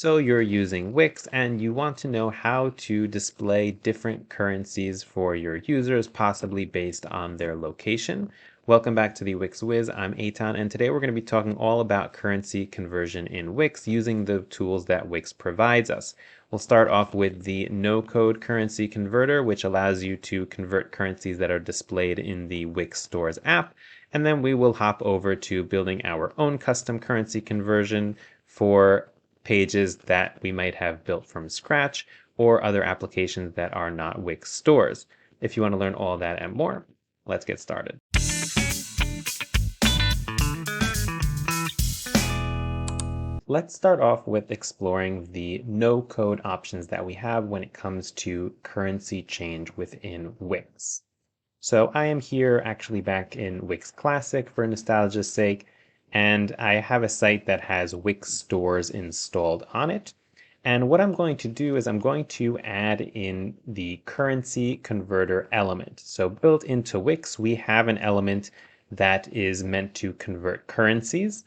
So you're using Wix and you want to know how to display different currencies for your users, possibly based on their location. Welcome back to the Wix Wiz. I'm Eitan, and today we're going to be talking all about currency conversion in Wix using the tools that Wix provides us. We'll start off with the no-code currency converter, which allows you to convert currencies that are displayed in the Wix Stores app. And then we will hop over to building our own custom currency conversion for pages that we might have built from scratch or other applications that are not Wix stores. If you want to learn all that and more, let's get started. Let's start off with exploring the no-code options that we have when it comes to currency change within Wix. So I am here actually back in Wix Classic for nostalgia's sake, and I have a site that has Wix stores installed on it. And what I'm going to do is I'm going to add in the currency converter element. So built into Wix, we have an element that is meant to convert currencies.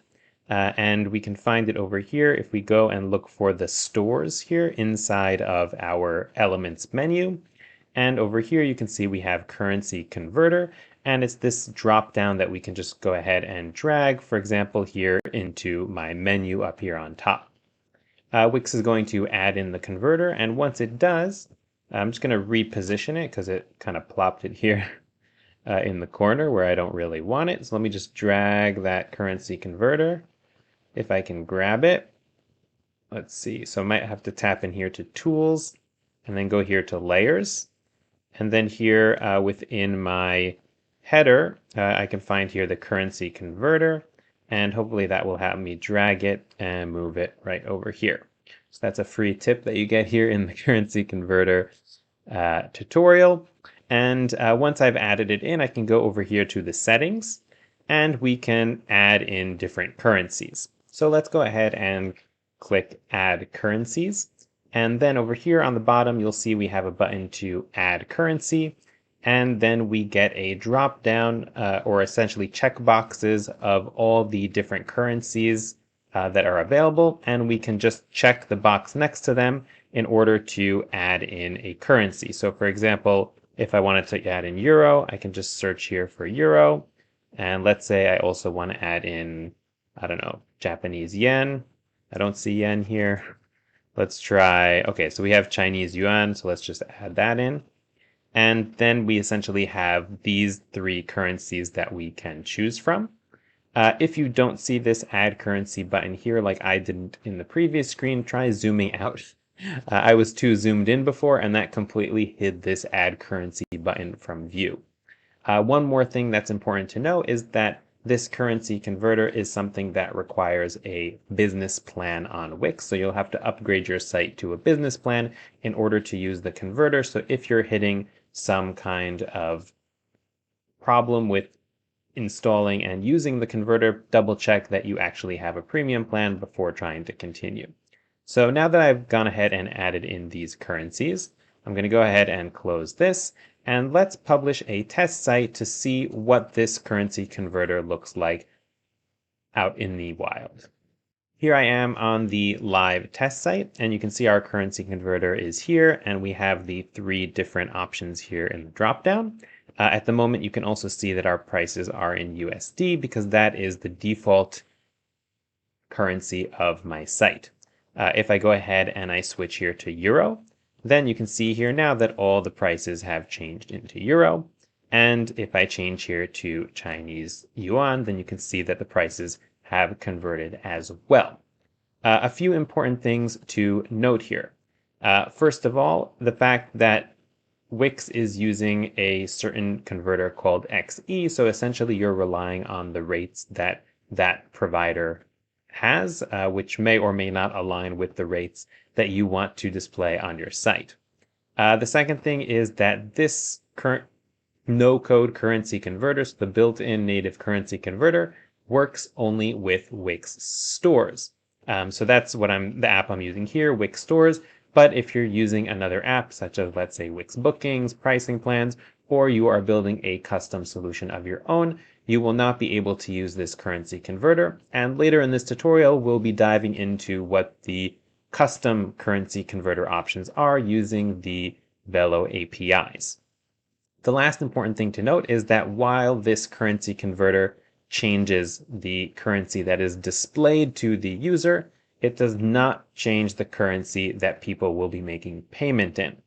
And we can find it over here if we go and look for the stores here inside of our elements menu. And over here, you can see we have currency converter, and it's this drop down that we can just go ahead and drag, for example, here into my menu up here on top. Wix is going to add in the converter, and once it does, I'm just going to reposition it because it kind of plopped it here in the corner where I don't really want it. So let me just drag that currency converter. If I can grab it, let's see. So I might have to tap in here to Tools, and then go here to Layers. And then here within my header, I can find here the currency converter, and hopefully that will have me drag it and move it right over here. So that's a free tip that you get here in the currency converter tutorial. And once I've added it in, I can go over here to the settings, and we can add in different currencies. So let's go ahead and click Add Currencies. And then over here on the bottom, you'll see we have a button to add currency. And then we get a drop down or essentially checkboxes of all the different currencies that are available. And we can just check the box next to them in order to add in a currency. So for example, if I wanted to add in euro, I can just search here for euro. And let's say I also want to add in, I don't know, Japanese yen. I don't see yen here. Let's try, okay, so we have Chinese yuan, so let's just add that in. And then we essentially have these three currencies that we can choose from. If you don't see this add currency button here like I didn't in the previous screen, try zooming out. I was too zoomed in before, and that completely hid this add currency button from view. One more thing that's important to know is that this currency converter is something that requires a business plan on Wix. So you'll have to upgrade your site to a business plan in order to use the converter. So if you're hitting some kind of problem with installing and using the converter, double check that you actually have a premium plan before trying to continue. So now that I've gone ahead and added in these currencies, I'm going to go ahead and close this. And let's publish a test site to see what this currency converter looks like out in the wild. Here I am on the live test site, and you can see our currency converter is here, and we have the three different options here in the dropdown. At the moment, you can also see that our prices are in USD because that is the default currency of my site. If I go ahead and I switch here to Euro, then you can see here now that all the prices have changed into euro. And if I change here to Chinese yuan, then you can see that the prices have converted as well. A few important things to note here. First of all, the fact that Wix is using a certain converter called XE. So essentially you're relying on the rates that that provider has, which may or may not align with the rates that you want to display on your site. The second thing is that this current no-code currency converter, so the built-in native currency converter, works only with Wix stores. So that's what the app I'm using here, Wix stores. But if you're using another app, such as let's say Wix bookings, pricing plans, or you are building a custom solution of your own, you will not be able to use this currency converter. And later in this tutorial, we'll be diving into what the custom currency converter options are using the Velo APIs. The last important thing to note is that while this currency converter changes the currency that is displayed to the user, it does not change the currency that people will be making payment in.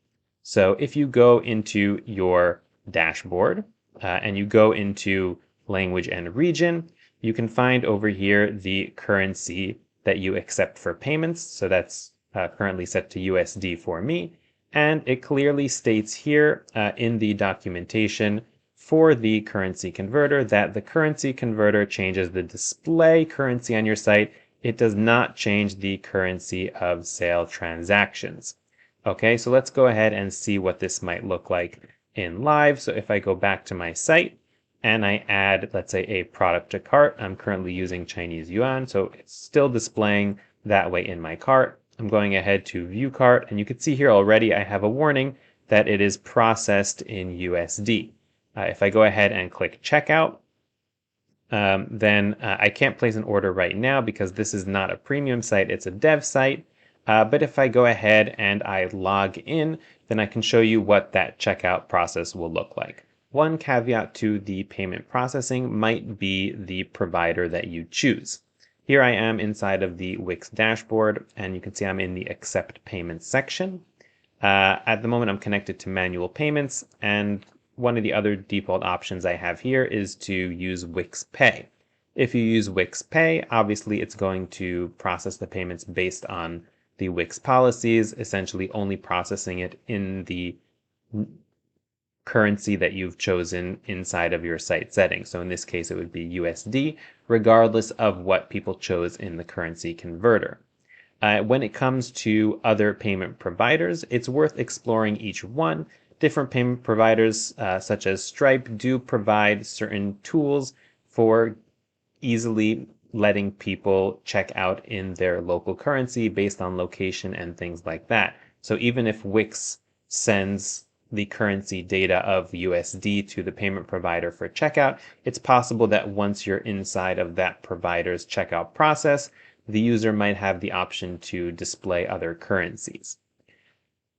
So if you go into your dashboard and you go into language and region, you can find over here the currency that you accept for payments. So that's currently set to USD for me. And it clearly states here in the documentation for the currency converter that the currency converter changes the display currency on your site. It does not change the currency of sale transactions. Okay, so let's go ahead and see what this might look like in live. So if I go back to my site and I add, let's say, a product to cart, I'm currently using Chinese yuan, so it's still displaying that way in my cart. I'm going ahead to view cart, and you can see here already I have a warning that it is processed in USD. If I go ahead and click checkout, then I can't place an order right now because this is not a premium site, it's a dev site. But if I go ahead and I log in, then I can show you what that checkout process will look like. One caveat to the payment processing might be the provider that you choose. Here I am inside of the Wix dashboard, and you can see I'm in the Accept Payments section. At the moment, I'm connected to manual payments, and one of the other default options I have here is to use Wix Pay. If you use Wix Pay, obviously it's going to process the payments based on the Wix policies, essentially only processing it in the currency that you've chosen inside of your site settings. So in this case, it would be USD, regardless of what people chose in the currency converter. When it comes to other payment providers, it's worth exploring each one. Different payment providers, such as Stripe, do provide certain tools for easily letting people check out in their local currency based on location and things like that. So even if Wix sends the currency data of USD to the payment provider for checkout, it's possible that once you're inside of that provider's checkout process, the user might have the option to display other currencies.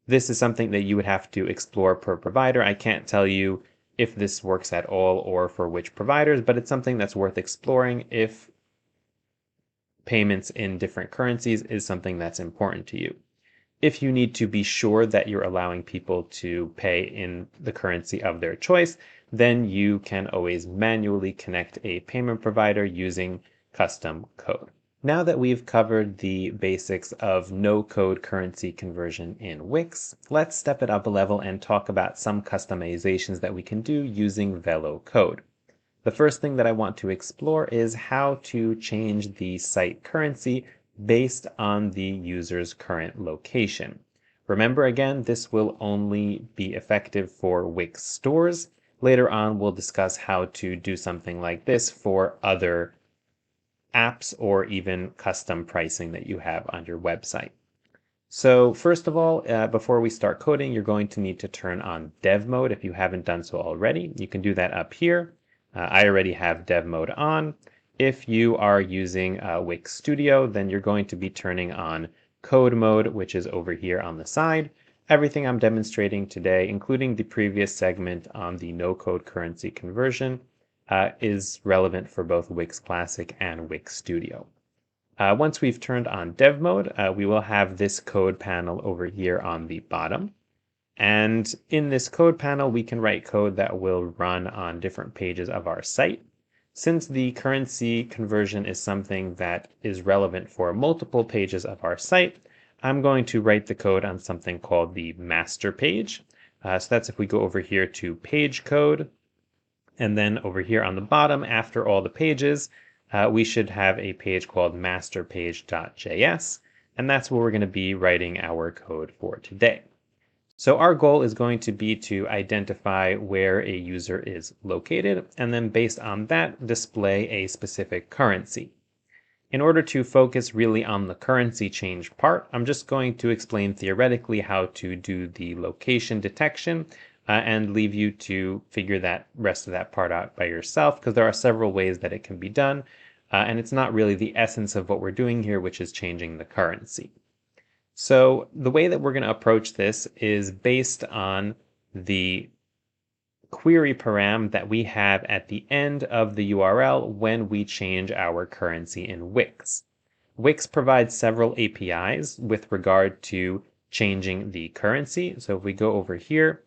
This is something that you would have to explore per provider. I can't tell you if this works at all or for which providers, but it's something that's worth exploring if payments in different currencies is something that's important to you. If you need to be sure that you're allowing people to pay in the currency of their choice, then you can always manually connect a payment provider using custom code. Now that we've covered the basics of no-code currency conversion in Wix, let's step it up a level and talk about some customizations that we can do using Velo code. The first thing that I want to explore is how to change the site currency based on the user's current location. Remember again, this will only be effective for Wix stores. Later on, we'll discuss how to do something like this for other apps or even custom pricing that you have on your website. So first of all, before we start coding, you're going to need to turn on dev mode if you haven't done so already. You can do that up here. I already have dev mode on. If you are using Wix Studio, then you're going to be turning on code mode, which is over here on the side. Everything I'm demonstrating today, including the previous segment on the no-code currency conversion, is relevant for both Wix Classic and Wix Studio. Once we've turned on dev mode, we will have this code panel over here on the bottom. And in this code panel, we can write code that will run on different pages of our site. Since the currency conversion is something that is relevant for multiple pages of our site, I'm going to write the code on something called the master page. So that's if we go over here to page code, and then over here on the bottom, after all the pages, we should have a page called masterpage.js, and that's where we're going to be writing our code for today. So our goal is going to be to identify where a user is located, and then based on that, display a specific currency. In order to focus really on the currency change part, I'm just going to explain theoretically how to do the location detection and leave you to figure that rest of that part out by yourself, because there are several ways that it can be done, and it's not really the essence of what we're doing here, which is changing the currency. So the way that we're going to approach this is based on the query param that we have at the end of the URL when we change our currency in Wix. Wix provides several APIs with regard to changing the currency. So if we go over here,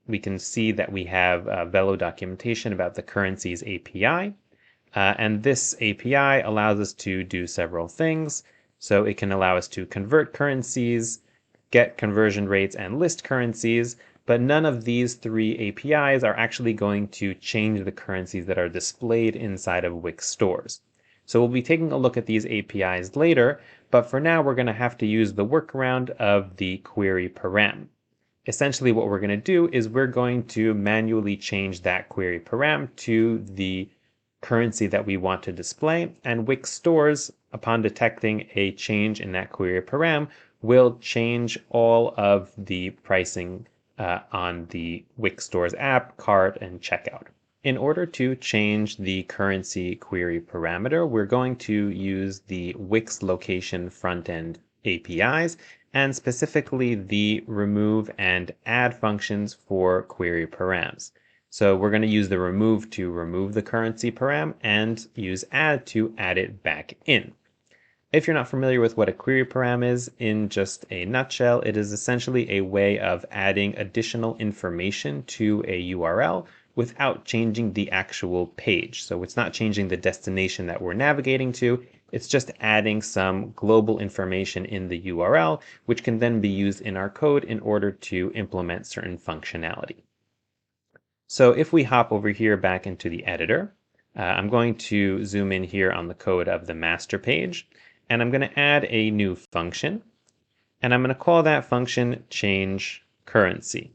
we can see that we have Velo documentation about the currencies API. And this API allows us to do several things. So it can allow us to convert currencies, get conversion rates, and list currencies, but none of these three APIs are actually going to change the currencies that are displayed inside of Wix stores. So we'll be taking a look at these APIs later, but for now we're going to have to use the workaround of the query param. Essentially what we're going to do is we're going to manually change that query param to the currency that we want to display, and Wix stores, upon detecting a change in that query param, will change all of the pricing on the Wix stores app, cart, and checkout. In order to change the currency query parameter, we're going to use the Wix location front-end APIs, and specifically the remove and add functions for query params. So we're going to use the remove to remove the currency param and use add to add it back in. If you're not familiar with what a query param is, in just a nutshell, it is essentially a way of adding additional information to a URL without changing the actual page. So it's not changing the destination that we're navigating to, it's just adding some global information in the URL, which can then be used in our code in order to implement certain functionality. So if we hop over here back into the editor, I'm going to zoom in here on the code of the master page, and I'm going to add a new function, and I'm going to call that function change currency.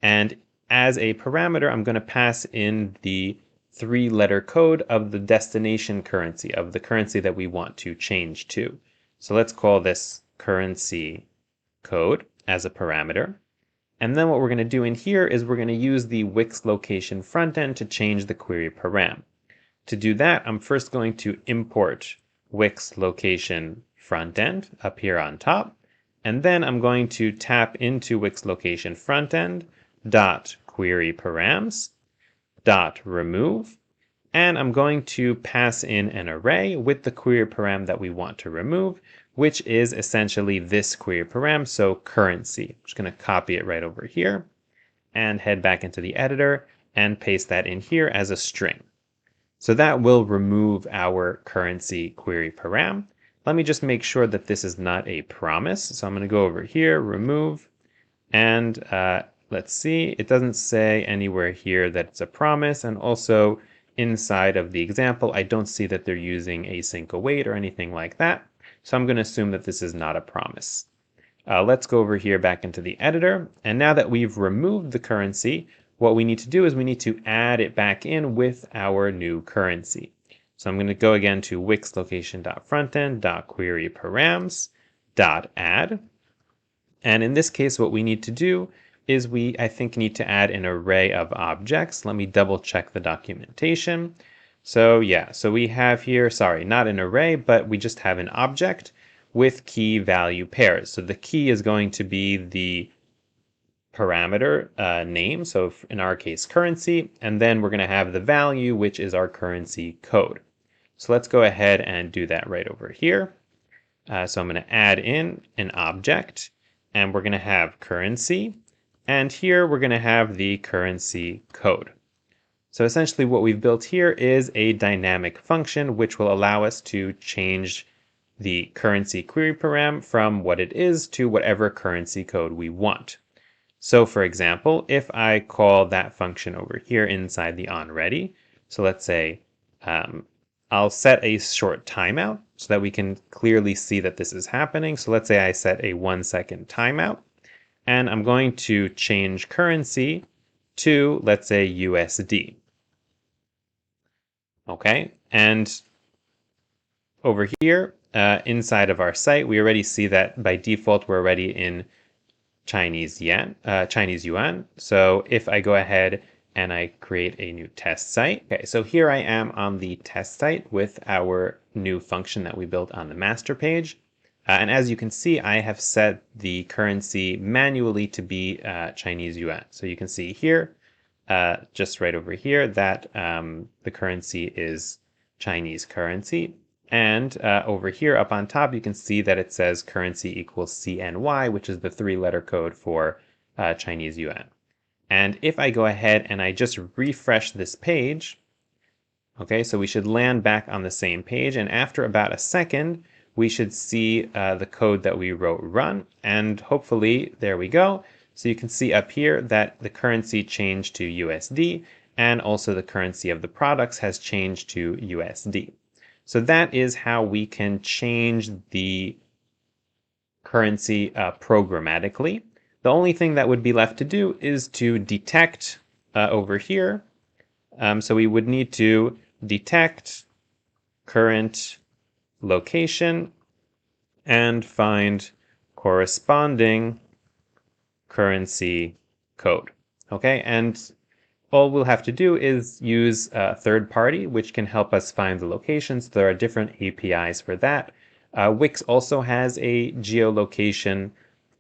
And as a parameter, I'm going to pass in the 3-letter code of the destination currency, of the currency that we want to change to. So let's call this currency code as a parameter. And then what we're going to do in here is we're going to use the Wix location frontend to change the query param. To do that, I'm first going to import Wix location frontend up here on top, and then I'm going to tap into Wix location frontend dot query params dot remove, and I'm going to pass in an array with the query param that we want to remove, which is essentially this query param, so currency. I'm just going to copy it right over here and head back into the editor and paste that in here as a string. So that will remove our currency query param. Let me just make sure that this is not a promise. So I'm going to go over here, remove, and let's see, it doesn't say anywhere here that it's a promise, and also inside of the example, I don't see that they're using async await or anything like that. So I'm going to assume that this is not a promise. Let's go over here back into the editor. And now that we've removed the currency, what we need to do is we need to add it back in with our new currency. So I'm going to go again to Wix location.frontend.query params.add. And in this case, what we need to do is I think, need to add an array of objects. Let me double check the documentation. So yeah, so we have here, sorry, not an array, but we just have an object with key value pairs. So the key is going to be the parameter name, so in our case currency, and then we're going to have the value, which is our currency code. So let's go ahead and do that right over here. So I'm going to add in an object, and we're going to have currency, and here we're going to have the currency code. So essentially what we've built here is a dynamic function which will allow us to change the currency query param from what it is to whatever currency code we want. So for example, if I call that function over here inside the onReady, so let's say I'll set a short timeout so that we can clearly see that this is happening. So let's say I set a 1-second timeout, and I'm going to change currency to, let's say, USD. Okay, and over here inside of our site, we already see that by default we're already in Chinese yuan. So if I go ahead and I create a new test site, okay, so here I am on the test site with our new function that we built on the master page. And as you can see, I have set the currency manually to be Chinese yuan. So you can see here, just right over here, that the currency is Chinese currency. And over here up on top, you can see that it says currency equals CNY, which is the 3-letter code for Chinese yuan. And if I go ahead and I just refresh this page, okay, so we should land back on the same page, and after about a second, we should see the code that we wrote run, and hopefully, there we go. So you can see up here that the currency changed to USD, and also the currency of the products has changed to USD. So that is how we can change the currency programmatically. The only thing that would be left to do is to detect over here. So we would need to detect current location and find corresponding currency code. Okay, and all we'll have to do is use a third party, which can help us find the locations. There are different APIs for that. Wix also has a geolocation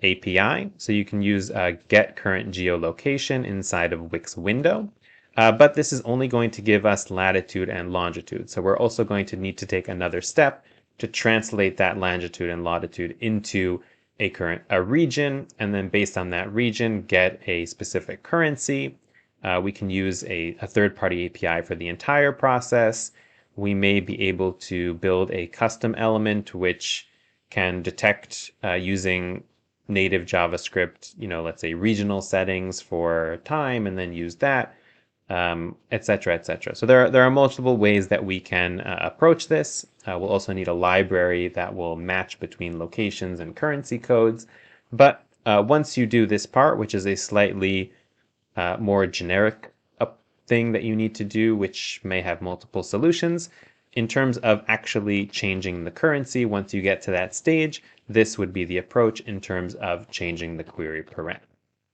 API, so you can use get current geolocation inside of Wix window. But this is only going to give us latitude and longitude. So we're also going to need to take another step to translate that longitude and latitude into a region, and then based on that region, get a specific currency. We can use a third-party API for the entire process. We may be able to build a custom element which can detect using native JavaScript, let's say regional settings for time, and then use that, etc., etc. So there are multiple ways that we can approach this. We'll also need a library that will match between locations and currency codes. But once you do this part, which is a slightly more generic thing that you need to do, which may have multiple solutions, in terms of actually changing the currency, once you get to that stage, this would be the approach in terms of changing the query parameter.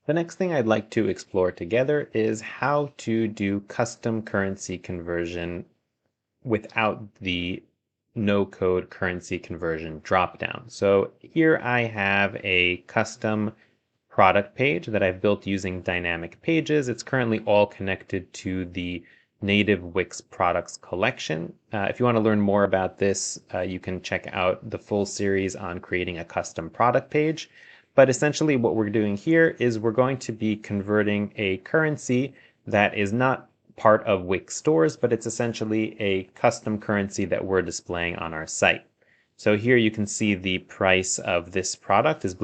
The next thing I'd like to explore together is how to do custom currency conversion without the no-code currency conversion dropdown. So here I have a custom product page that I've built using dynamic pages. It's currently all connected to the native Wix products collection. If you want to learn more about this, you can check out the full series on creating a custom product page. But essentially what we're doing here is we're going to be converting a currency that is not part of Wix stores, but it's essentially a custom currency that we're displaying on our site. So here you can see the price of this product is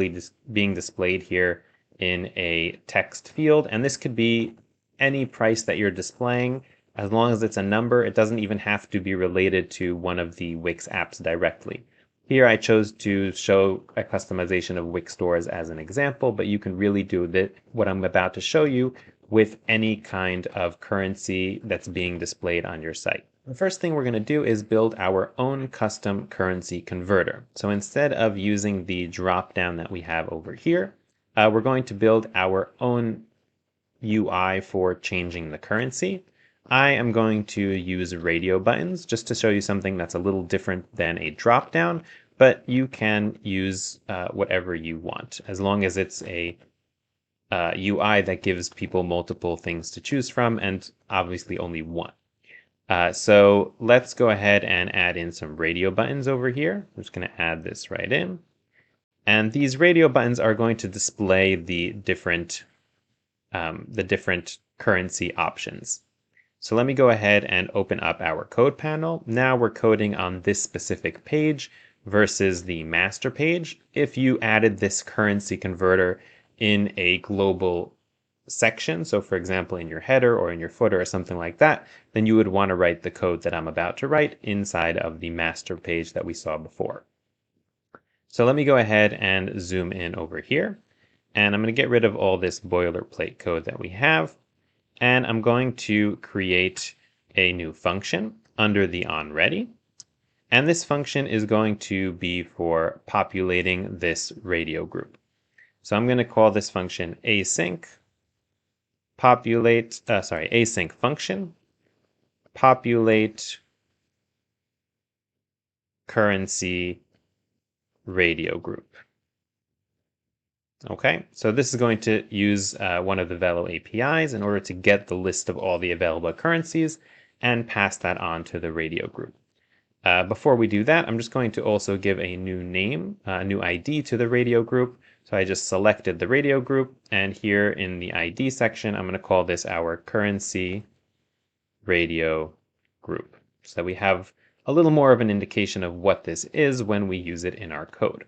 being displayed here in a text field, and this could be any price that you're displaying. As long as it's a number, it doesn't even have to be related to one of the Wix apps directly. Here I chose to show a customization of Wix stores as an example, but you can really do what I'm about to show you with any kind of currency that's being displayed on your site. The first thing we're going to do is build our own custom currency converter. So instead of using the drop-down that we have over here, we're going to build our own UI for changing the currency. I am going to use radio buttons just to show you something that's a little different than a drop-down, but you can use whatever you want, as long as it's a UI that gives people multiple things to choose from, and obviously only one. So let's go ahead and add in some radio buttons over here. I'm just going to add this right in. And these radio buttons are going to display the different currency options. So let me go ahead and open up our code panel. Now we're coding on this specific page versus the master page. If you added this currency converter in a global section, so for example in your header or in your footer or something like that, then you would want to write the code that I'm about to write inside of the master page that we saw before. So let me go ahead and zoom in over here, and I'm going to get rid of all this boilerplate code that we have, and I'm going to create a new function under the onReady, and this function is going to be for populating this radio group. So I'm going to call this function async async function populate currency radio group. Okay, so this is going to use one of the Velo APIs in order to get the list of all the available currencies and pass that on to the radio group. Before we do that, I'm just going to also give a new name, a new ID to the radio group. So I just selected the radio group, and here in the ID section, I'm going to call this our currency radio group, so that we have a little more of an indication of what this is when we use it in our code.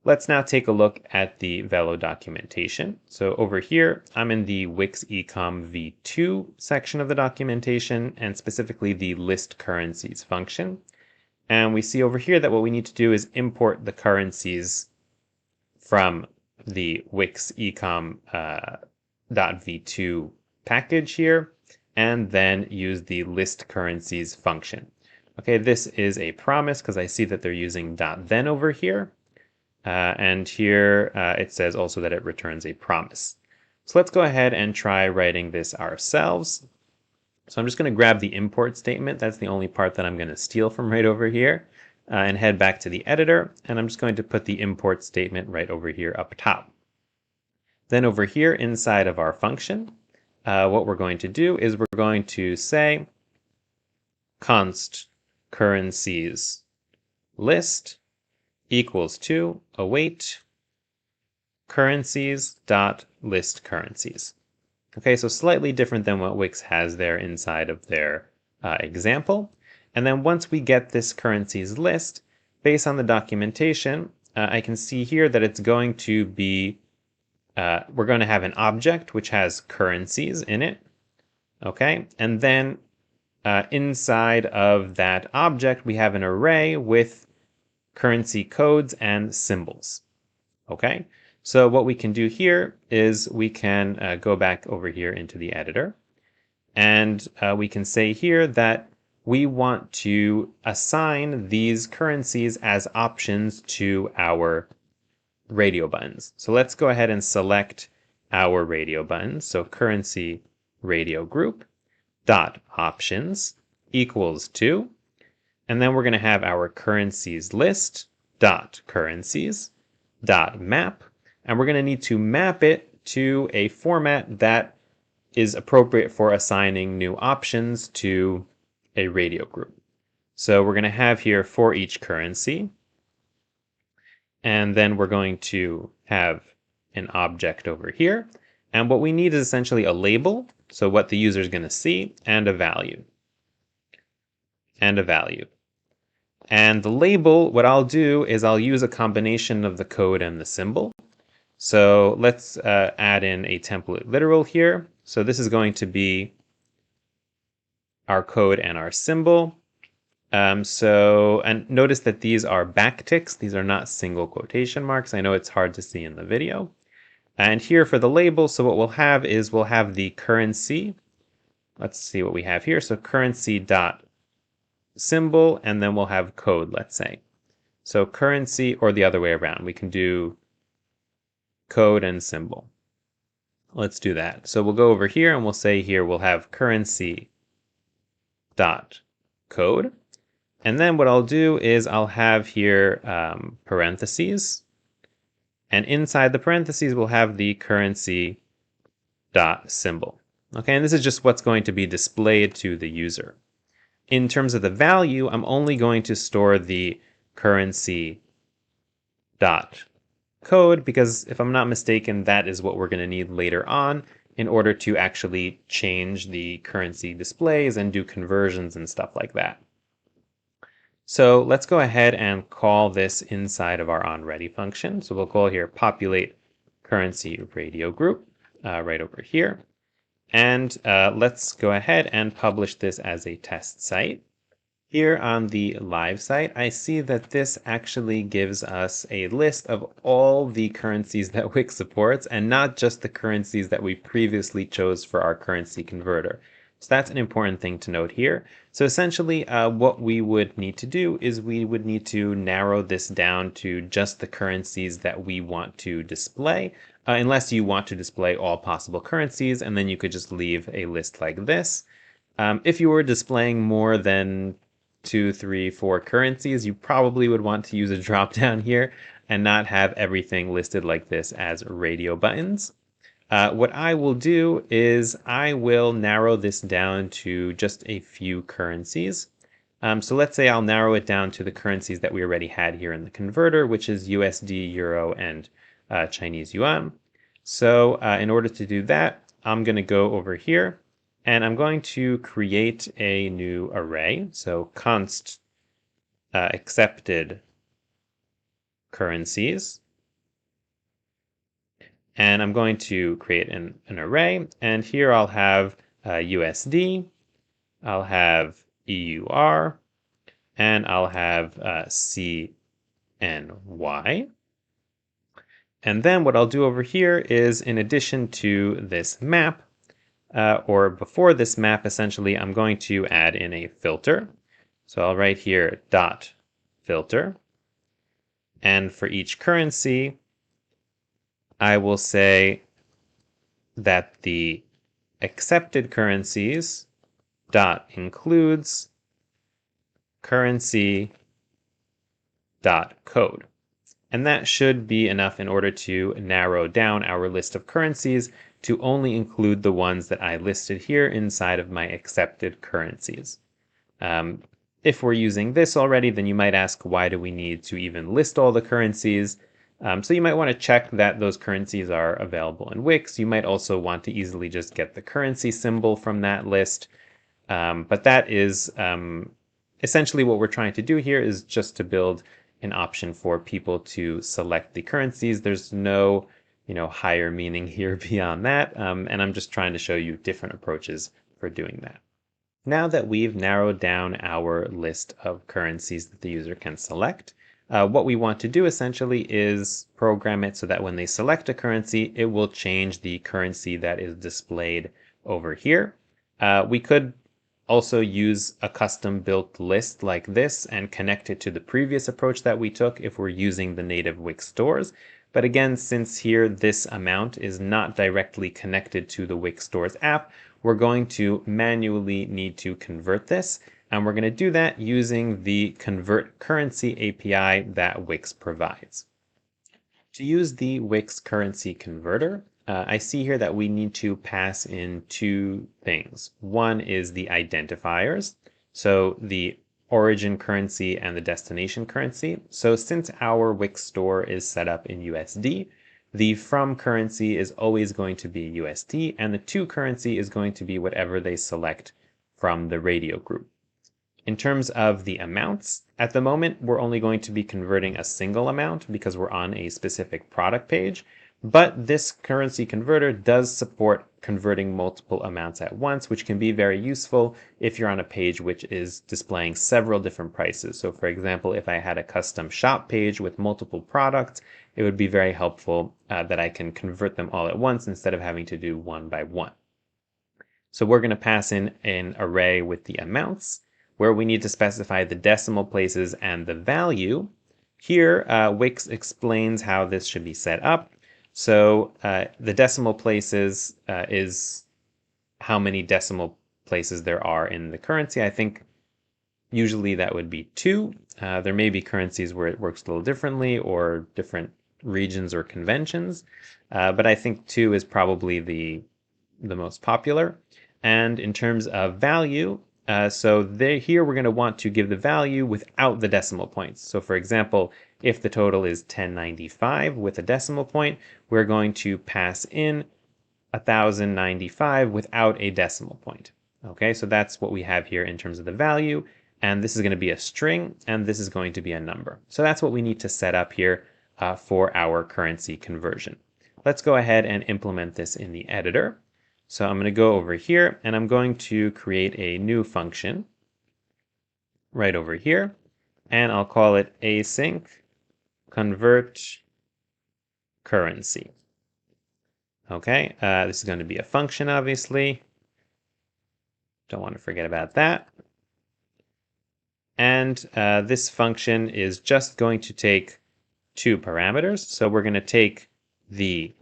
Let's now take a look at the Velo documentation. So over here, I'm in the Wix Ecom v2 section of the documentation, and specifically the list currencies function. And we see over here that what we need to do is import the currencies from the Wix Ecom .v2 package here, and then use the list currencies function. Okay, this is a promise because I see that they're using .then over here. And here it says also that it returns a promise. So let's go ahead and try writing this ourselves. So I'm just going to grab the import statement. That's the only part that I'm going to steal from right over here, and head back to the editor. And I'm just going to put the import statement right over here up top. Then over here inside of our function, what we're going to do is we're going to say const currencies list equals to await currencies dot list currencies. Okay, so slightly different than what Wix has there inside of their example. And then once we get this currencies list, based on the documentation, I can see here that it's going to be, we're going to have an object which has currencies in it. Okay, and then inside of that object, we have an array with currency codes and symbols. Okay, so what we can do here is we can go back over here into the editor, and we can say here that we want to assign these currencies as options to our radio buttons. So let's go ahead and select our radio buttons. So currency radio group dot options equals to, and then we're going to have our currencies list dot currencies dot map, and we're going to need to map it to a format that is appropriate for assigning new options to a radio group. So we're going to have here for each currency, and then we're going to have an object over here, and what we need is essentially a label, so what the user is going to see, and a value. And a value. And the label, what I'll do is I'll use a combination of the code and the symbol. So let's add in a template literal here. So this is going to be our code and our symbol. And notice that these are backticks. These are not single quotation marks. I know it's hard to see in the video. And here for the label, so what we'll have is we'll have the currency. Let's see what we have here. So currency dot symbol, and then we'll have code, let's say. So currency, or the other way around. We can do code and symbol. Let's do that. So we'll go over here and we'll say here we'll have currency dot code. And then what I'll do is I'll have here parentheses. And inside the parentheses, we'll have the currency dot symbol. Okay, and this is just what's going to be displayed to the user. In terms of the value, I'm only going to store the currency dot code, because if I'm not mistaken, that is what we're going to need later on in order to actually change the currency displays and do conversions and stuff like that. So let's go ahead and call this inside of our onReady function. So we'll call here populate currency radio group right over here. And let's go ahead and publish this as a test site. Here on the live site, I see that this actually gives us a list of all the currencies that Wix supports, and not just the currencies that we previously chose for our currency converter. So that's an important thing to note here. So essentially, what we would need to do is we would need to narrow this down to just the currencies that we want to display, unless you want to display all possible currencies, and then you could just leave a list like this. If you were displaying more than 2, 3, 4 currencies, you probably would want to use a drop down here and not have everything listed like this as radio buttons. What I will do is I will narrow this down to just a few currencies. So let's say I'll narrow it down to the currencies that we already had here in the converter, which is USD, Euro, and Chinese Yuan. So in order to do that, I'm going to go over here and I'm going to create a new array. So const accepted currencies. And I'm going to create an array. And here I'll have USD, I'll have EUR, and I'll have CNY. And then what I'll do over here is, in addition to this map, or before this map, essentially, I'm going to add in a filter. So I'll write here dot filter. And for each currency, I will say that the accepted currencies dot includes currency dot code. And that should be enough in order to narrow down our list of currencies to only include the ones that I listed here inside of my accepted currencies. If we're using this already, then you might ask, why do we need to even list all the currencies? So you might want to check that those currencies are available in Wix. You might also want to easily just get the currency symbol from that list. But that is essentially what we're trying to do here, is just to build an option for people to select the currencies. There's no, higher meaning here beyond that. And I'm just trying to show you different approaches for doing that. Now that we've narrowed down our list of currencies that the user can select, what we want to do essentially is program it so that when they select a currency, it will change the currency that is displayed over here. We could also use a custom built list like this and connect it to the previous approach that we took if we're using the native Wix stores. But again, since here this amount is not directly connected to the Wix stores app, we're going to manually need to convert this. And we're going to do that using the convertCurrency API that Wix provides. To use the Wix currency converter, I see here that we need to pass in two things. One is the identifiers, so the origin currency and the destination currency. So since our Wix store is set up in USD, the from currency is always going to be USD, and the to currency is going to be whatever they select from the radio group. In terms of the amounts, at the moment, we're only going to be converting a single amount because we're on a specific product page. But this currency converter does support converting multiple amounts at once, which can be very useful if you're on a page which is displaying several different prices. So for example, if I had a custom shop page with multiple products, it would be very helpful that I can convert them all at once instead of having to do one by one. So we're going to pass in an array with the amounts, where we need to specify the decimal places and the value. Here, Wix explains how this should be set up. So the decimal places is how many decimal places there are in the currency. I think usually that would be 2. There may be currencies where it works a little differently, or different regions or conventions. But I think 2 is probably the most popular. And in terms of value, here we're going to want to give the value without the decimal points. So for example, if the total is 1095 with a decimal point, we're going to pass in 1095 without a decimal point. Okay, so that's what we have here in terms of the value. And this is going to be a string, and this is going to be a number. So that's what we need to set up here for our currency conversion. Let's go ahead and implement this in the editor. So I'm going to go over here, and I'm going to create a new function right over here, and I'll call it async convert currency. Okay, this is going to be a function, obviously. Don't want to forget about that. And this function is just going to take 2 parameters. So we're going to take the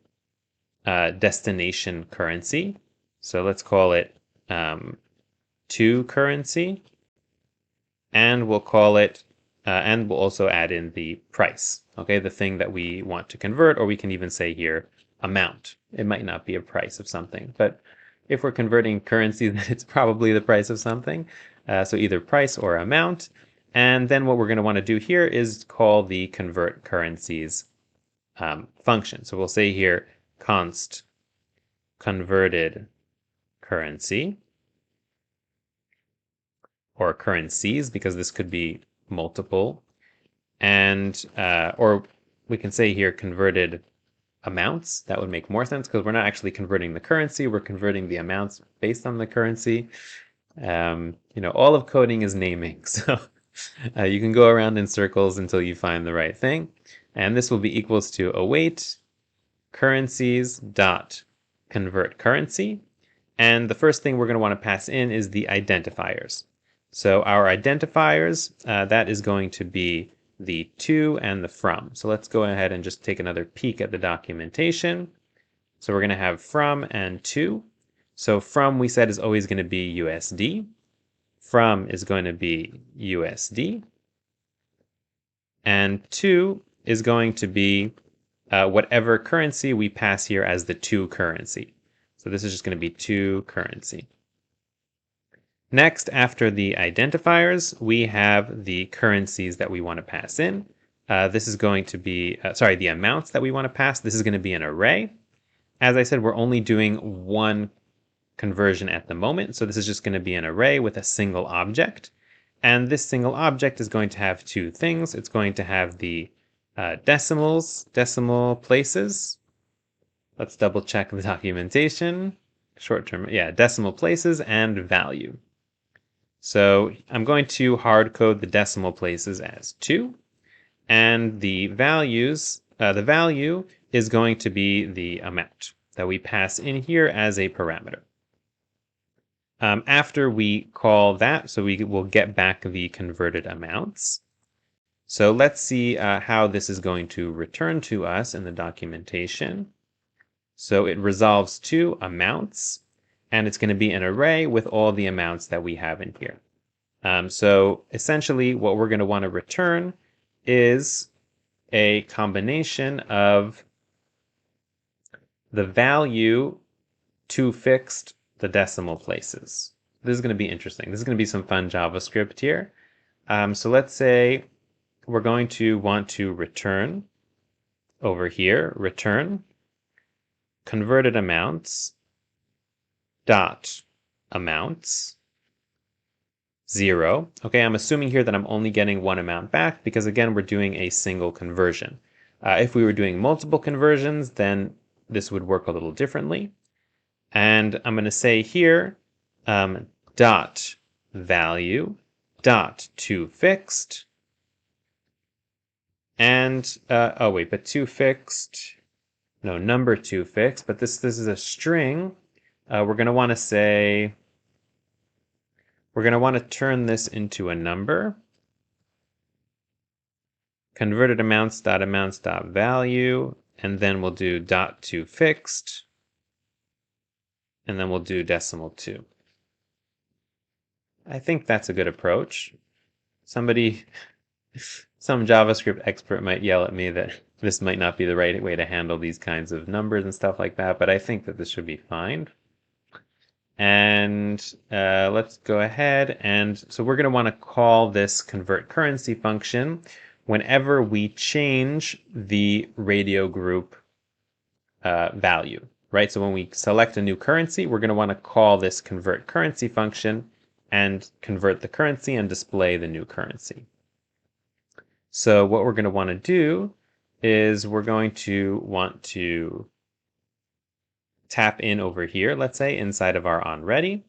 destination currency. So let's call it to currency. and we'll call it, and we'll also add in the price, okay, the thing that we want to convert, or we can even say here amount. It might not be a price of something, but if we're converting currency, then it's probably the price of something. So either price or amount. And then what we're going to want to do here is call the convertCurrencies function. So we'll say here const converted currency, or currencies, because this could be multiple, and or we can say here converted amounts. That would make more sense because we're not actually converting the currency, we're converting the amounts based on the currency. All of coding is naming, so you can go around in circles until you find the right thing. And this will be equals to await currencies dot convert currency. And the first thing we're going to want to pass in is the identifiers. So our identifiers, that is going to be the to and the from. So let's go ahead and just take another peek at the documentation. So we're going to have from and to. So from, we said, is always going to be USD. From is going to be USD. And to is going to be whatever currency we pass here as the to currency. So this is just going to be to currency. Next, after the identifiers, we have the currencies that we want to pass in. This is going to be, the amounts that we want to pass. This is going to be an array. As I said, we're only doing one conversion at the moment, so this is just going to be an array with a single object. And this single object is going to have two things. It's going to have the decimal places. Let's double check the documentation. Short term, yeah, decimal places and value. So I'm going to hard code the decimal places as 2, and the values, the value is going to be the amount that we pass in here as a parameter. After we call that, so we will get back the converted amounts. So let's see how this is going to return to us in the documentation. So it resolves to amounts, and it's going to be an array with all the amounts that we have in here. So essentially what we're going to want to return is a combination of the value to fixed the decimal places. This is going to be interesting. This is going to be some fun JavaScript here. So let's say we're going to want to return over here, return converted amounts dot amounts 0. Okay, I'm assuming here that I'm only getting one amount back because, again, we're doing a single conversion. If we were doing multiple conversions, then this would work a little differently. And I'm going to say here dot value dot to fixed. And, but to fixed, no, number to fixed, but this is a string. We're going to want to say, we're going to want to turn this into a number. Converted amounts dot value, and then we'll do dot to fixed, and then we'll do decimal 2. I think that's a good approach. Some JavaScript expert might yell at me that this might not be the right way to handle these kinds of numbers and stuff like that, but I think that this should be fine. And let's go ahead, and so we're going to want to call this convertCurrency function whenever we change the radio group value, right? So when we select a new currency, we're going to want to call this convertCurrency function and convert the currency and display the new currency. So what we're going to want to do is we're going to want to tap in over here, let's say, inside of our onReady.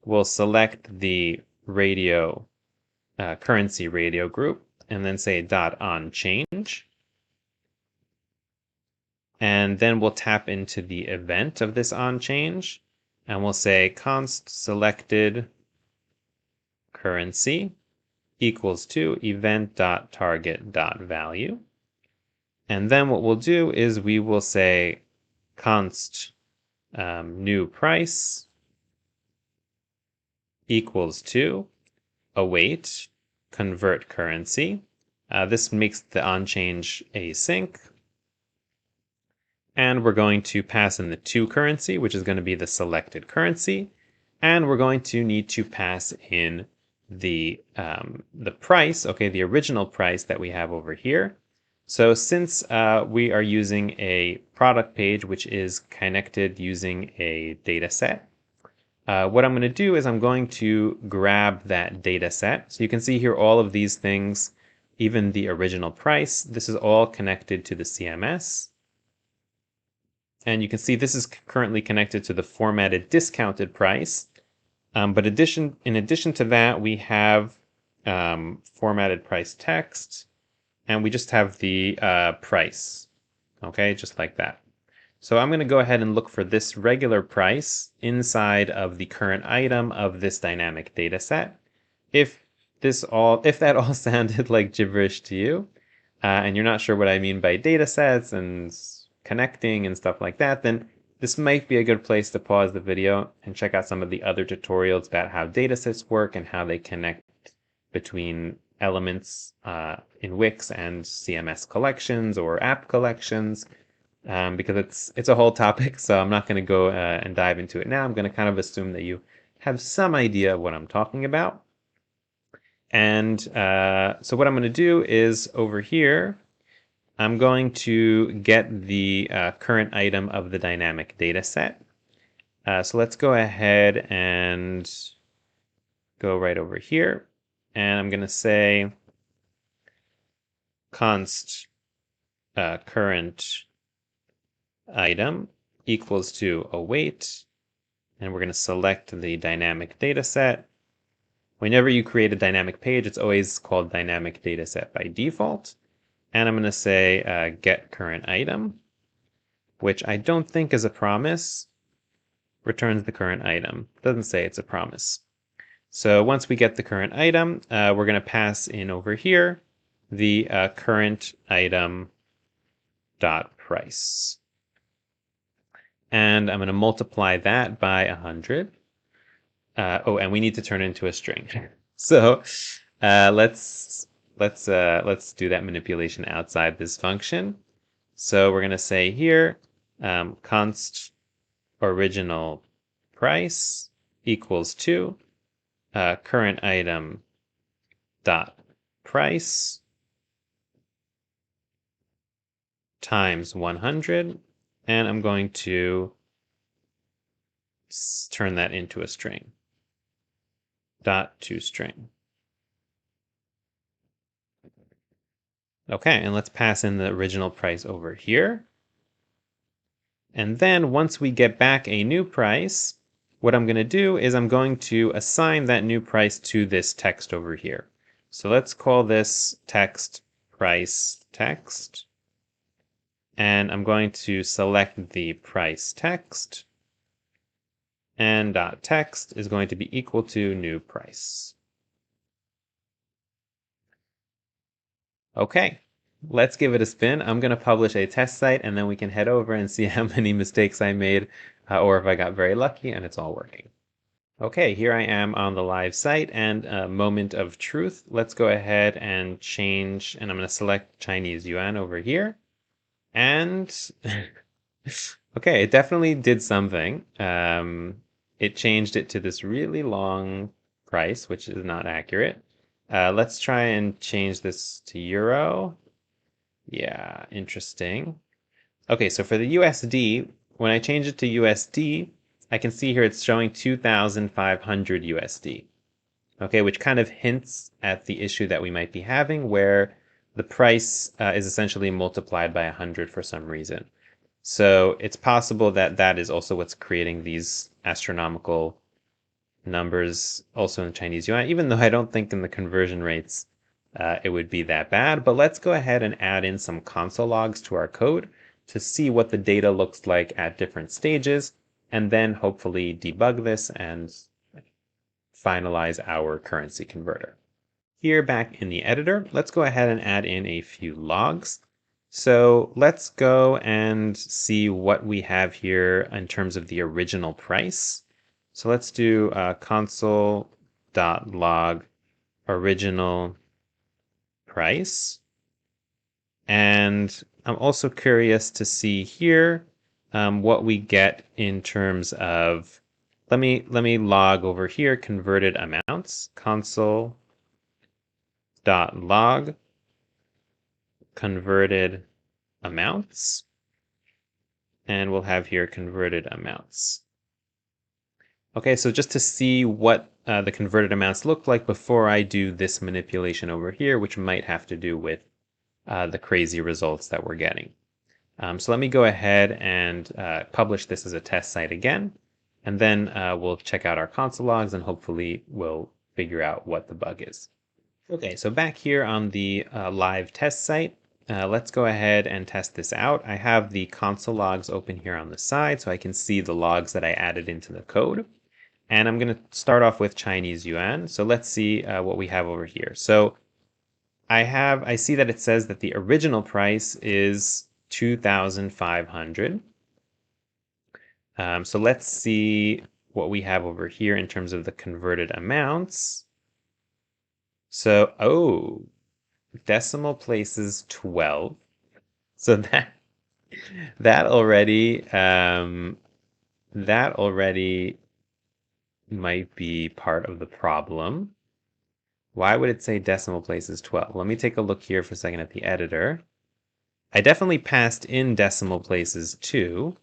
We'll select the radio currency radio group and then say .onChange. And then we'll tap into the event of this onChange, and we'll say const selected currency equals to event.target.value. And then what we'll do is we will say const new price equals to await convertCurrency. This makes the onChange async. And we're going to pass in the toCurrency, which is going to be the selected currency. And we're going to need to pass in the price, okay, the original price that we have over here. So since we are using a product page, which is connected using a data set, what I'm going to do is I'm going to grab that data set. So you can see here all of these things, even the original price. This is all connected to the CMS. And you can see this is currently connected to the formatted discounted price. But in addition to that, we have formatted price text, and we just have the price, okay, just like that. So I'm going to go ahead and look for this regular price inside of the current item of this dynamic data set. If that all sounded like gibberish to you, and you're not sure what I mean by data sets and connecting and stuff like that, then this might be a good place to pause the video and check out some of the other tutorials about how datasets work and how they connect between elements in Wix and CMS collections or app collections, because it's a whole topic, so I'm not going to go and dive into it now. I'm going to kind of assume that you have some idea of what I'm talking about. And so what I'm going to do is over here, I'm going to get the current item of the dynamic data set. So let's go ahead and go right over here. And I'm going to say const current item equals to await. And we're going to select the dynamic data set. Whenever you create a dynamic page, it's always called dynamic data set by default. And I'm going to say get current item, which I don't think is a promise, returns the current item. Doesn't say it's a promise. So once we get the current item, we're going to pass in over here the current item dot price. And I'm going to multiply that by 100. And we need to turn it into a string. So let's do that manipulation outside this function. So we're going to say here const original price equals to current item dot price times 100, and I'm going to turn that into a string. .toString. Okay, and let's pass in the original price over here. And then once we get back a new price, what I'm going to do is I'm going to assign that new price to this text over here. So let's call this text price text. And I'm going to select the price text. And .text is going to be equal to new price. Okay, let's give it a spin. I'm going to publish a test site, and then we can head over and see how many mistakes I made, or if I got very lucky and it's all working. Okay, here I am on the live site, and a moment of truth. Let's go ahead and change, and I'm going to select Chinese yuan over here. And okay, it definitely did something. It changed it to this really long price, which is not accurate. Let's try and change this to euro. Yeah, interesting. Okay, so for the USD, when I change it to USD, I can see here it's showing 2,500 USD. Okay, which kind of hints at the issue that we might be having, where the price is essentially multiplied by 100 for some reason. So it's possible that that is also what's creating these astronomical numbers also in Chinese yuan, even though I don't think in the conversion rates it would be that bad. But let's go ahead and add in some console logs to our code to see what the data looks like at different stages, and then hopefully debug this and finalize our currency converter. Here back in the editor, let's go ahead and add in a few logs. So let's go and see what we have here in terms of the original price. So let's do console.log original price. And I'm also curious to see here what we get in terms of, let me log over here converted amounts, console.log converted amounts, and we'll have here converted amounts. Okay, so just to see what the converted amounts look like before I do this manipulation over here, which might have to do with the crazy results that we're getting. So let me go ahead and publish this as a test site again, and then we'll check out our console logs and hopefully we'll figure out what the bug is. Okay, so back here on the live test site, let's go ahead and test this out. I have the console logs open here on the side so I can see the logs that I added into the code. And I'm going to start off with Chinese yuan. So let's see what we have over here. So I see that it says that the original price is 2,500. So let's see what we have over here in terms of the converted amounts. So, oh, decimal places 12. So that already might be part of the problem. Why would it say decimal places 12? Let me take a look here for a second at the editor. I definitely passed in decimal places too,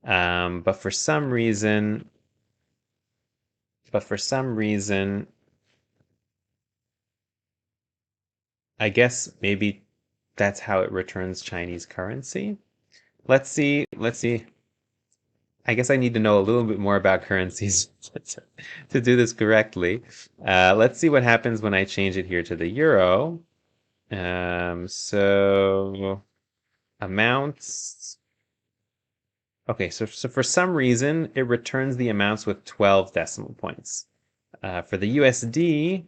but for some reason, I guess maybe that's how it returns Chinese currency. Let's see. I guess I need to know a little bit more about currencies to do this correctly. Let's see what happens when I change it here to the euro. So amounts. Okay, so for some reason, it returns the amounts with 12 decimal points. For the USD,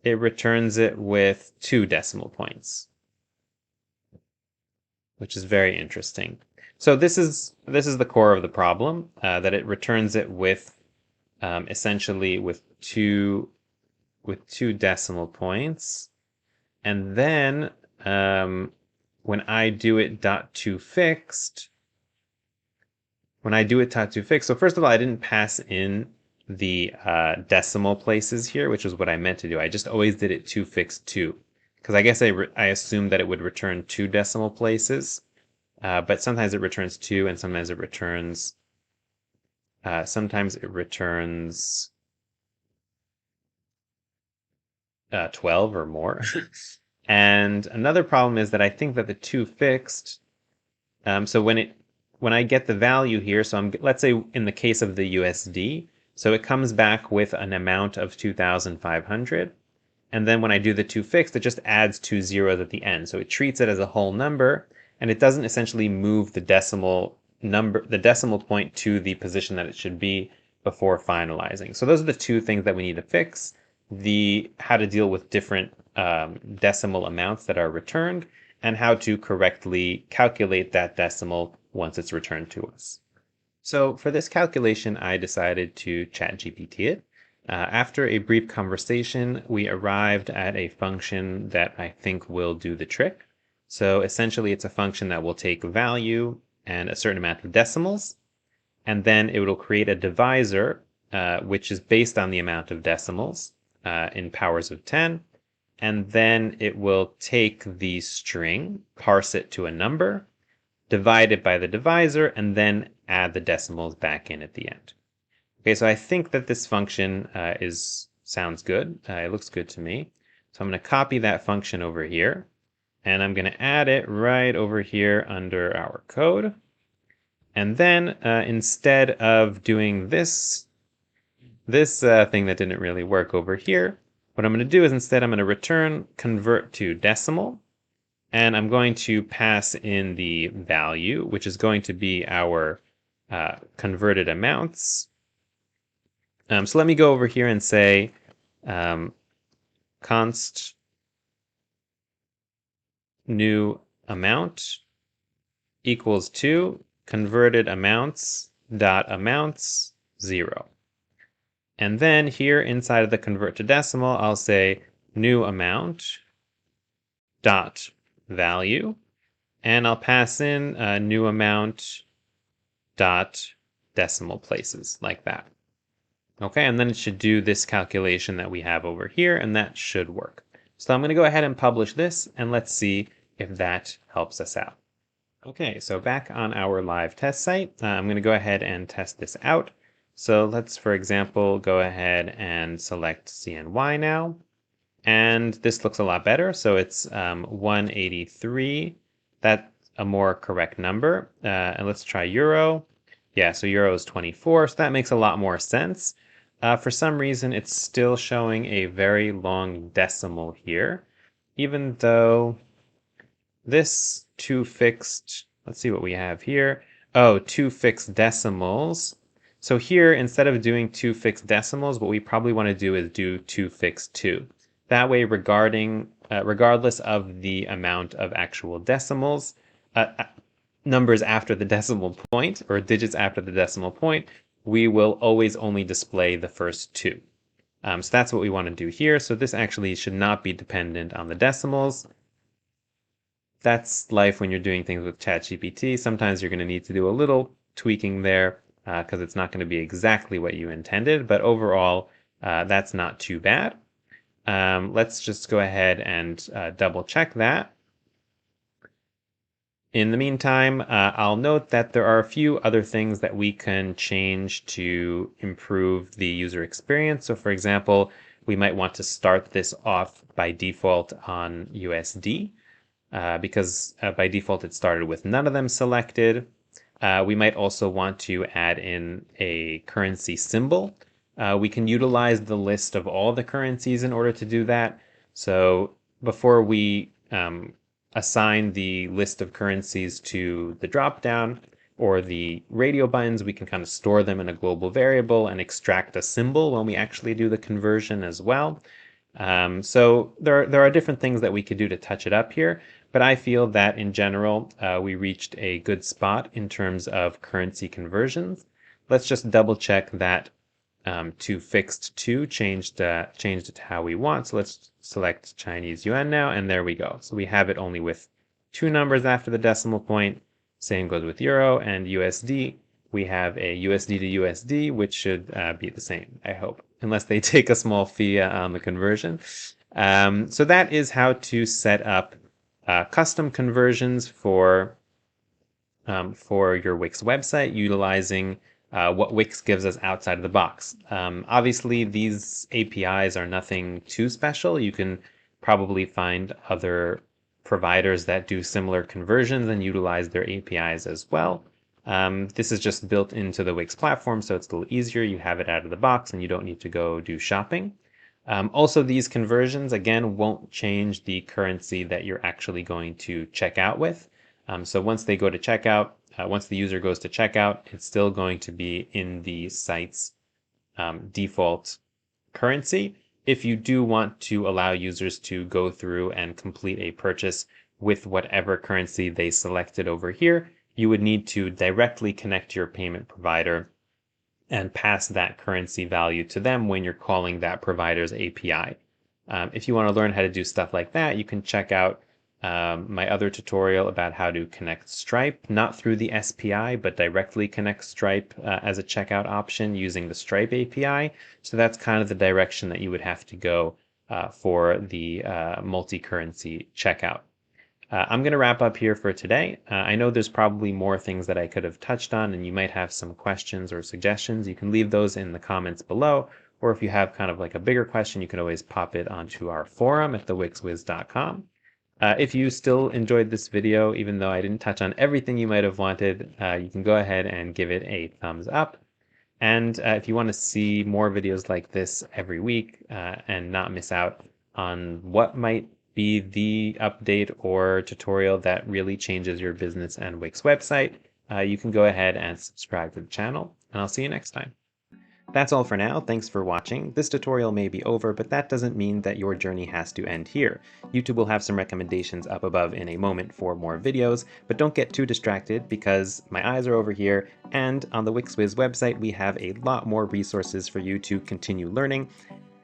it returns it with 2 decimal points, which is very interesting. So this is the core of the problem, that it returns it with essentially with two decimal points, and then when I do it .toFixed, so first of all, I didn't pass in the decimal places here, which is what I meant to do. I just always did it toFixed 2, because I guess I assumed that it would return 2 decimal places. But sometimes it returns 2, and sometimes it returns 12 or more. And another problem is that I think that the toFixed, so when I get the value here, so let's say in the case of the USD, so it comes back with an amount of 2,500, and then when I do the toFixed, it just adds 2 zeros at the end. So it treats it as a whole number, and it doesn't essentially move the decimal point to the position that it should be before finalizing. So those are the two things that we need to fix: how to deal with different decimal amounts that are returned, and how to correctly calculate that decimal once it's returned to us. So for this calculation, I decided to ChatGPT it. After a brief conversation, we arrived at a function that I think will do the trick. So essentially, it's a function that will take a value and a certain amount of decimals, and then it will create a divisor, which is based on the amount of decimals in powers of 10, and then it will take the string, parse it to a number, divide it by the divisor, and then add the decimals back in at the end. Okay, so I think that this function sounds good. It looks good to me. So I'm going to copy that function over here, and I'm going to add it right over here under our code. And then instead of doing this thing that didn't really work over here, what I'm going to do is instead I'm going to return convert to decimal, and I'm going to pass in the value, which is going to be our converted amounts. So let me go over here and say const new amount equals to converted amounts dot amounts 0. And then here inside of the convert to decimal, I'll say new amount dot value, and I'll pass in a new amount dot decimal places like that. Okay, and then it should do this calculation that we have over here, and that should work. So I'm going to go ahead and publish this, and let's see if that helps us out. Okay, so back on our live test site, I'm going to go ahead and test this out. So let's, for example, go ahead and select CNY now. And this looks a lot better. So it's 183. That's a more correct number. And let's try euro. Yeah, so euro is 24. So that makes a lot more sense. For some reason, it's still showing a very long decimal here, even though this two fixed, let's see what we have here. Oh, two fixed decimals. So here, instead of doing two fixed decimals, what we probably want to do is do two fixed 2. That way, regardless of the amount of actual decimals, numbers after the decimal point, or digits after the decimal point, we will always only display the first 2. So that's what we want to do here. So this actually should not be dependent on the decimals. That's life when you're doing things with ChatGPT. Sometimes you're going to need to do a little tweaking there because it's not going to be exactly what you intended, but overall, that's not too bad. Let's just go ahead and double check that. In the meantime, I'll note that there are a few other things that we can change to improve the user experience. So for example, we might want to start this off by default on USD because by default it started with none of them selected. We might also want to add in a currency symbol. We can utilize the list of all the currencies in order to do that. So before we assign the list of currencies to the dropdown or the radio buttons, we can kind of store them in a global variable and extract a symbol when we actually do the conversion as well. So there are different things that we could do to touch it up here, but I feel that in general, we reached a good spot in terms of currency conversions. Let's just double check that to fixed 2 changed it to how we want. So let's select Chinese yuan now, and there we go. So we have it only with 2 numbers after the decimal point. Same goes with euro and USD. We have a USD to USD, which should be the same, I hope, unless they take a small fee on the conversion. So that is how to set up custom conversions for your Wix website utilizing what Wix gives us outside of the box. Obviously, these APIs are nothing too special. You can probably find other providers that do similar conversions and utilize their APIs as well. This is just built into the Wix platform, so it's a little easier. You have it out of the box and you don't need to go do shopping. Also, these conversions, again, won't change the currency that you're actually going to check out with. So once they go to checkout, once the user goes to checkout, it's still going to be in the site's default currency. If you do want to allow users to go through and complete a purchase with whatever currency they selected over here, you would need to directly connect to your payment provider and pass that currency value to them when you're calling that provider's API. If you want to learn how to do stuff like that, you can check out my other tutorial about how to connect Stripe, not through the SPI, but directly connect Stripe as a checkout option using the Stripe API. So that's kind of the direction that you would have to go for the multi-currency checkout. I'm going to wrap up here for today. I know there's probably more things that I could have touched on, and you might have some questions or suggestions. You can leave those in the comments below, or if you have kind of like a bigger question, you can always pop it onto our forum at thewixwiz.com. If you still enjoyed this video, even though I didn't touch on everything you might have wanted, you can go ahead and give it a thumbs up. And if you want to see more videos like this every week and not miss out on what might be the update or tutorial that really changes your business and Wix website, you can go ahead and subscribe to the channel, and I'll see you next time. That's all for now. Thanks for watching. This tutorial may be over, but that doesn't mean that your journey has to end here. YouTube will have some recommendations up above in a moment for more videos, but don't get too distracted because my eyes are over here, and on the WixWiz website we have a lot more resources for you to continue learning.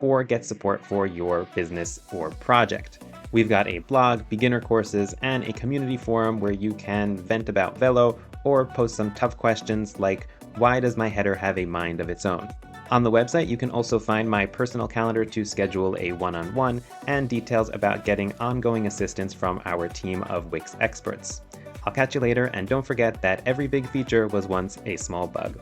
or get support for your business or project. We've got a blog, beginner courses, and a community forum where you can vent about Velo or post some tough questions like, why does my header have a mind of its own? On the website, you can also find my personal calendar to schedule a one-on-one and details about getting ongoing assistance from our team of Wix experts. I'll catch you later, and don't forget that every big feature was once a small bug.